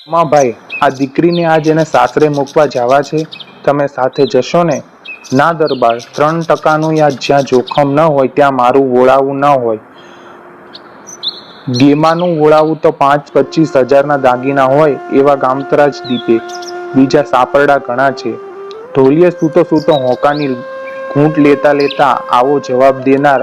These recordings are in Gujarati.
માં ભાઈ, આ દીકરીને આજ એને સાસરે મૂકવા જવા છે, તમે સાથે જશો ને? ના દરબાર, 3%નું યા જ્યાં જોખમ ન હોય ત્યાં મારું વોળાવું ન હોય. ગેમાનું વોળાવું તો 5-25 હજારના દાગીના હોય એવા ગામતરા જ દીપે. બીજા સાપરડા ઘણા છે. ઢોલીએ સૂતો સૂતો હોકાની ઘૂંટ લેતા લેતા આવો જવાબ દેનાર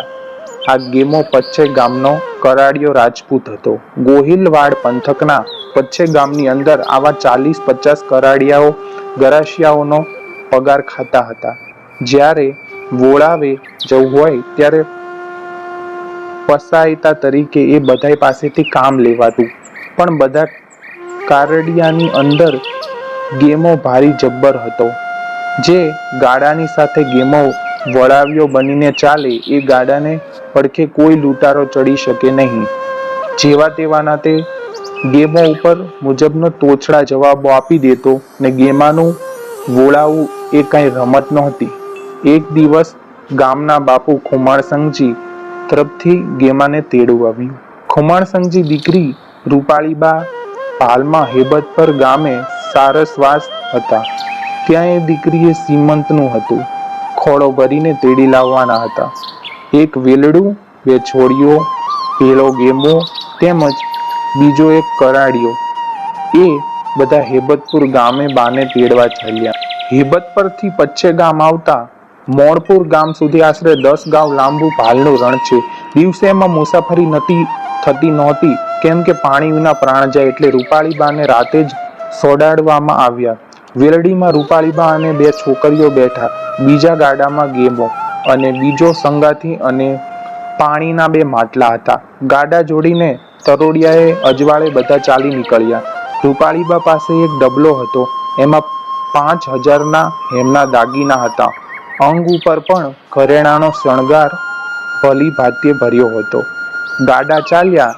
આ ગેમો પચ્છે ગામનો કરાડિયો રાજપૂત હતો. ગોહિલવાડ પંથકના પચ્છે ગામની અંદર આવા 40-50 કરાડિયાઓ ગરાસિયાઓનો પગાર ખાતા હતા. જ્યારે વોળાવે જવું હોય ત્યારે પસાયતા તરીકે એ બધાય પાસેથી કામ લેવાતું. પણ બધા કારડિયાની અંદર ગેમો ભારી જબ્બર હતો. જે ગાડાની સાથે ગેમો વળાવ્યો બનીને ચાલે એ ગાડાને પડખે કોઈ લૂંટારો ચડી શકે નહીં. જેવા તેવાના તે ગેમો ઉપર મુજબનો તોછડા જવાબો આપી દેતો ને ગેમાનું વોળાવું એ કઈ રમત નહોતી. એક દિવસ ગામના બાપુ ખુમાણસંગજી તરફથી ગેમાને તેડું આવ્યું. ખુમાણસંગજી દીકરી રૂપાળીબા હાલમાં હેબતપર ગામે સારસ્વાસ હતા. ત્યાં એ દીકરીએ સીમંતનું હતું. ખોળો ભરીને તેડી લાવવાના હતા. એક વેલડું, 2 છોડીઓ, પેલો ગેમો તેમજ બીજો એક કરાડિયો. એ બધા હેબતપુર ગામે બાને તેડવા ચાલ્યા. હેબતપરથી પચ્છે ગામ આવતા મોણપુર ગામ સુધી આશરે 10 ગાંવ લાંબુ ભાલનું રણ છે. દિવસે એમાં મુસાફરી થતી નહોતી, કેમ કે પાણી વિના પ્રાણ જાય એટલે રૂપાળીબાને રાતે જ સોડાડવામાં આવ્યા. વેલડીમાં રૂપાળીબા અને 2 છોકરીઓ બેઠા. બીજા ગાડામાં ગેમો અને બીજો સંગાથી અને પાણીના 2 માટલા હતા. ગાડા જોડીને તરોડિયાએ અજવાળે બધા ચાલી નીકળ્યા. રૂપાળીબા પાસે એક ડબલો હતો. એમાં 5000ના હેમના દાગીના હતા. અંગ ઉપર પણ ઘરેણાનો શણગાર ભલી ભાત્યે ભર્યો હતો. ગાડા ચાલ્યા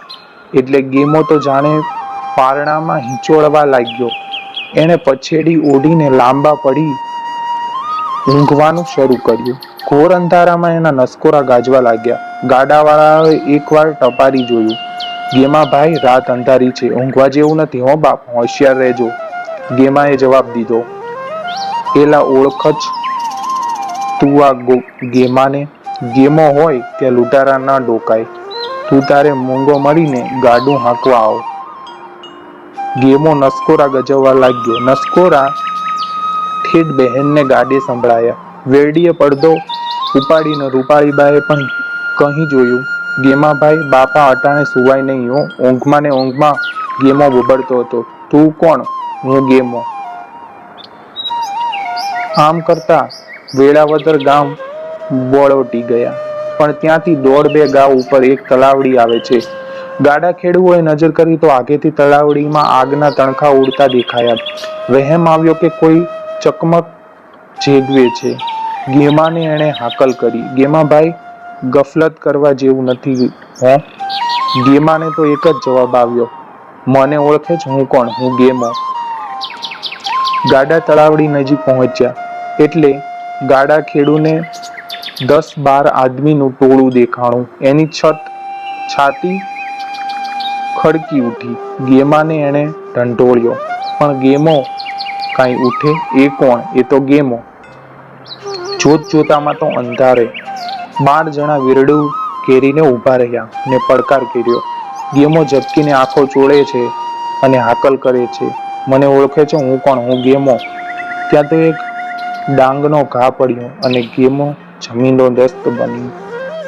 એટલે ગેમો તો જાણે પારણામાં હિંચોળવા લાગ્યો. એણે પછેડી ઓઢીને લાંબા પડી ઊંઘવાનું શરૂ કર્યું. ઘોર અંધારામાં એના નસકોરા ગાજવા લાગ્યા. ગાડાવાળાએ એકવાર ટપારી જોયું. ગેમા ભાઈ, રાત અંધારી છે, ઊંઘવા જેવું નથી હો બાપ, હોશિયાર રહેજો. ગેમાએ જવાબ દીધો, એલા ઓળખચ તું આ ગેમાને? ગેમો હોય ત્યાં લૂંટારા ના ડોકાય. તું તારે મૂંગો મળીને ગાડું હાંકવા આવ. ગેમો નસકોરા ગજવવા લાગ્યો. નસકોરા ઠેઠ બહેનને ગાડે સંભળાયા. વેરડીએ પડદો ઉપાડીને રૂપાળીબાએ પણ કહી જોયું, ગેમાભાઈ, બાપા અટાણે સુવાય નહીં હો. ઊંઘમાં ને ઊંઘમાં ગેમો બબડતો હતો, તું કોણ? હું ગેમો. આમ કરતા વેળાવદર ગામ બોળોટી ગયા. પણ ત્યાંથી 1.5-2 ગાંવ ઉપર એક તલાવડી આવે છે. ગાડા ખેડૂઓએ નજર કરી તો આગેથી તલાવડીમાં આગના તણખા ઉડતા દેખાયા. વહેમ આવ્યો કે કોઈ ચકમક જેગવે છે. ગેમાને એણે હાકલ કરી, ગેમાભાઈ, ગફલત કરવા જેવું નથી હો. ગેમાને તો એક જ જવાબ આવ્યો, મને ઓળખે છે? હું કોણ? હું ગેમો. ગાડા તળાવડી નજીક પહોંચ્યા એટલે ગાડા ખેડૂને 10-12 આદમીનું ટોળું દેખાણું. એની છાતી ખડકી ઉઠી. ગેમાને એણે ઢંઢોળ્યો, પણ ગેમો કાંઈ ઉઠે. એ કોણ? એ તો ગેમો. જોત જોતામાં તો અંધારે 12 જણા વેરડું ઘેરીને ઊભા રહ્યા ને પડકાર કર્યો. ગેમો ઝબકીને આંખો ચોળે છે અને હાકલ કરે છે, મને ઓળખે છે? હું કોણ? હું ગેમો. ત્યાં તો એક ડાંગનો ઘા પડ્યો અને ગેમો જમીનો દસ્ત બની.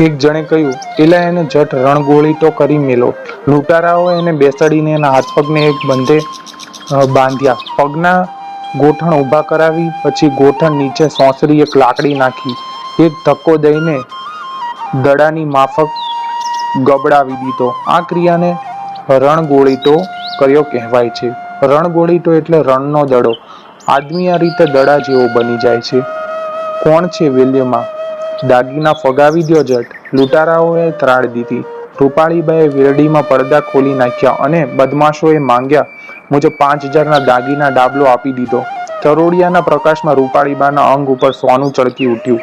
એક જણે કહ્યું, એલા એને જટ રણગોળી તો કરી મેલો. લૂંટારાઓ એને બેસાડીને એના હાથ પગને એક બંધે બાંધ્યા. પગના ગોઠણ ઊભા કરાવી, પછી ગોઠણ નીચે સોંસરી એક લાકડી નાખી, એક ધક્કો દઈને દડાની માફક ગબડાવી દીધો. આ ક્રિયાને રણગોળીટો કર્યો કહેવાય છે. રણગોળીટો એટલે રણનો દડો. આદમી આ રીતે દડા જેવો બની જાય છે. કોણ છે વેલ્યમાં? દાગીના ફગાવી દ્યો જટ. લૂંટારાઓએ ત્રાડ દીધી. રૂપાળીબાએ વેરડીમાં પડદા ખોલી નાખ્યા અને બદમાશોએ માંગ્યા મુજબ 5000ના દાગીના ડાબલો આપી દીધો. તરોડિયાના પ્રકાશમાં રૂપાળીબાના અંગ ઉપર સોનું ચળકી ઉઠ્યું.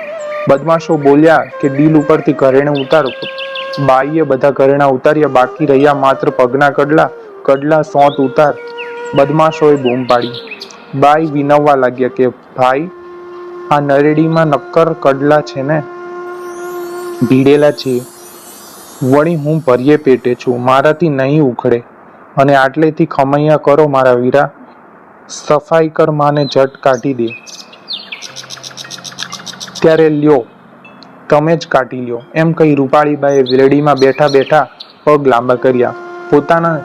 બદમાશો બોલ્યા કે ડીલ ઉપરથી ઘરેણા ઉતારો. બાઈએ બધા ઘરેણા ઉતાર્યા. બાકી રહ્યા માત્ર પગના કડલા. સોંત ઉતાર. બદમાશોએ બૂમ પાડી. બાઈ વિનવવા લાગ્યા કે ભાઈ, આ નરેડીમાં નક્કર કડલા છે ને, ભીડેલા છે. વળી હું ભર્યે પેટે છું, મારાથી નહીં ઉખડે. અને આટલેથી ખમૈયા કરો મારા વીરા, સફાઈ કર માને જટ કાઢી દે. ત્યારે લ્યો, તમે જ કાઢી લ્યો, એમ કહી રૂપાળીબાઈએ વેલડીમાં બેઠા બેઠા પગ લાંબા કર્યા. પોતાના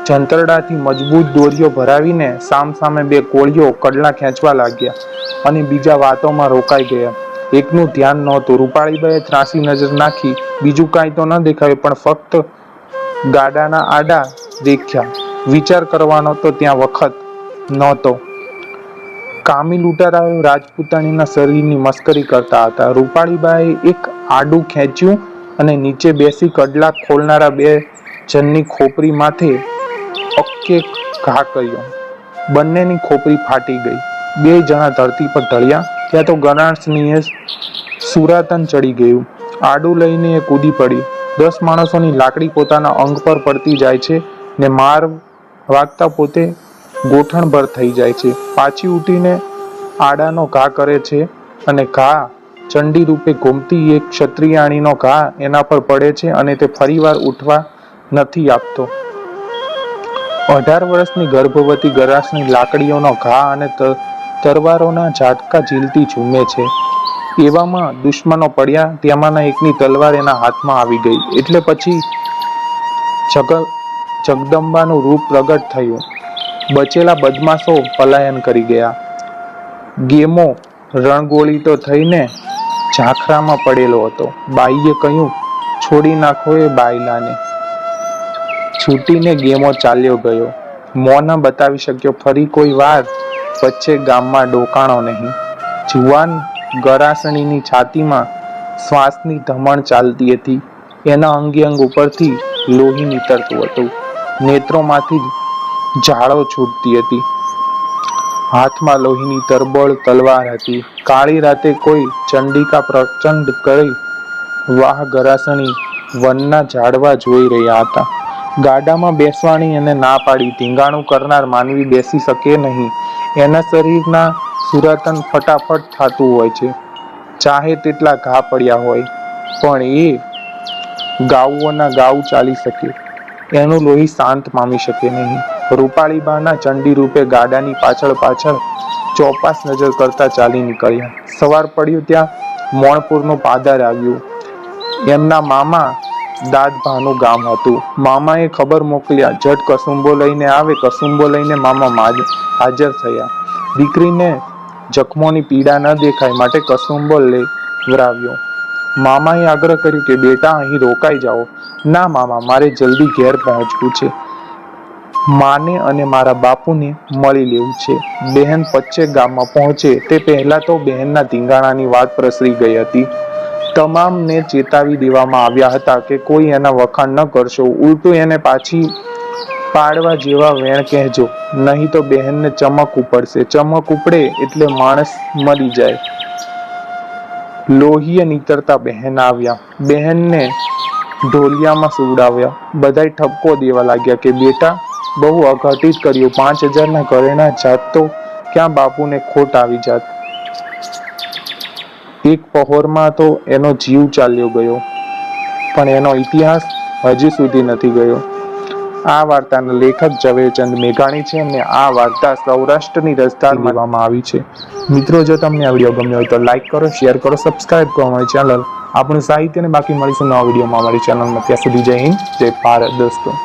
જંતરડાથી મજબૂત દોરીઓ ભરાવીને સામસામે બે કોળીઓ કડલા ખેંચવા લાગ્યા અને બીજા વાતોમાં રોકાઈ ગયા. એકનું ધ્યાન નહોતું. રૂપાળીબાઈએ ત્રાસી નજર નાખી. બીજું કાંઈ તો ન દેખાયું, પણ ફક્ત ગાડાના આડા દેખ્યા. વિચાર કરવાનો તો ત્યાં વખત નહોતો. કામી લૂંટારાઓ રાજપૂતાણીના શરીરની મસ્કરી કરતા હતા. રૂપાળીબાઈએ એક આડું ખેંચ્યું અને નીચે બેસી કડલા ખોલનારા બે જણની ખોપરી માથે અક્કે ઘા કર્યો. બંનેની ખોપરી ફાટી ગઈ. બે જણા ધરતી પર ઢળ્યા. ત્યાં તો ગરાસણીએ સુરાતન ચડી ગયું. આડું લઈને એ કૂદી પડી. 10 માણસોની લાકડી પોતાના અંગ પર પડતી જાય છે ને માર વાગતા પોતે ગોઠણભર થઈ જાય છે. પાછી ઉઠીને આડાનો ઘા કરે છે અને ઘા ચંડી રૂપે ઘૂમતી એક ક્ષત્રિયાણીનો ઘા એના પર પડે છે અને તે ફરીવાર ઉઠવા નથી આપતો. 18 વર્ષની ગર્ભવતી ગરાસની લાકડીઓનો ઘા અને તરવારોના ઝાટકા ઝીલતી ઝૂમે છે. એવામાં દુશ્મનો પડ્યા. તેમાંના એકની તલવાર એના હાથમાં આવી ગઈ એટલે પછી જગદંબાનું રૂપ પ્રગટ થયું. બચેલા બદમાશો પલાયન કરી ગયા. ગેમો રણગોળી તો થઈને ઝાંખરામાં પડેલો હતો. બાઈએ કહ્યું, છોડી નાખો એ બાયલાને. છૂટીને ગેમો ચાલ્યો ગયો. મોં ન બતાવી શક્યો. ફરી કોઈ વાર વચ્ચે ગામમાં ડોકાણો નહીં. જુવાન ગરાસણીની છાતીમાં શ્વાસની ધમણ ચાલતી હતી. એના અંગે અંગ ઉપરથી લોહી નીતરતું હતું. નેત્રોમાંથી ઝાળો છૂટતી હતી. હાથમાં લોહીની તરબોળ તલવાર હતી. કાળી રાતે કોઈ ચંડિકા પ્રચંડ કરી વાહ ગરાસણી વનના ઝાડવા જોઈ રહ્યા હતા. ગાડામાં બેસવાની એને ના પાડી. ધીંગાણું કરનાર માનવી બેસી શકે નહીં. એના શરીરના સુરાતન ફટાફટ થતું હોય છે. ચાહે તેટલા ઘા પડ્યા હોય પણ એ ગાઉઓના ગાઉ ચાલી શકે. એનું લોહી શાંત પામી શકે નહીં. રૂપાળીબાના ચંડી રૂપે ગાડાની પાછળ પાછળ ચોપાસ નજર કરતા ચાલી નીકળ્યા. સવાર પડ્યું ત્યાં મોણપુરનું પાદર આવ્યું. એમના મામા દાદભાનું ગામ હતું. મામાએ ખબર મોકલ્યા, જટ કસુંબો લઈને આવે. કસુંબો લઈને મામા હાજર થયા. દીકરીને જખમોની પીડા ન દેખાય માટે કસુંબો લેવરાવ્યો. મામાએ આગ્રહ કર્યો કે બેટા અહીં રોકાઈ જાઓ. ના મામા, મારે જલ્દી ઘેર પહોંચવું છે. માને અને મારા બાપુને મળી લેવું છે. બહેન પચ્ચે ગામમાં પહોંચે તે પહેલા તો બહેનના ધીંગાણાની વાત પ્રસરી ગઈ હતી. તમામને ચેતાવી દેવામાં આવ્યા હતા કે કોઈ એના વખાણ ન કરશો. ઉલટું એને પાછી પાડવા જેવા વેણ કહેજો, નહીં તો બહેનને ચમક ઉપડશે. ચમક ઉપડે એટલે માણસ મરી જાય. લોહીએ નીતરતા બહેન આવ્યા. બહેનને ઢોલિયામાં સુવડાવ્યા. બધાય ઠપકો દેવા લાગ્યા કે બેટા બહુ અઘટિત કર્યું. 5000ના ઘરેણા જાત તો ક્યાં બાપુને ખોટ આવી જાત. એક પહોરમાં તો એનો જીવ ચાલ્યો ગયો, પણ એનો ઇતિહાસ હજી સુધી નથી ગયો. આ વાર્તાના લેખક ઝવેરચંદ મેઘાણી છે અને આ વાર્તા સૌરાષ્ટ્રની રસધારમાં લેવામાં આવી છે. મિત્રો, જો તમને આ વિડીયો ગમ્યો હોય તો લાઈક કરો, શેર કરો, સબસ્ક્રાઇબ કરો અમારી ચેનલ. આપણું સાહિત્ય ને બાકી મળીશું નવા વિડીયોમાં અમારી ચેનલમાં. ત્યાં સુધી જય હિન્દ, જય ભારત દોસ્તો.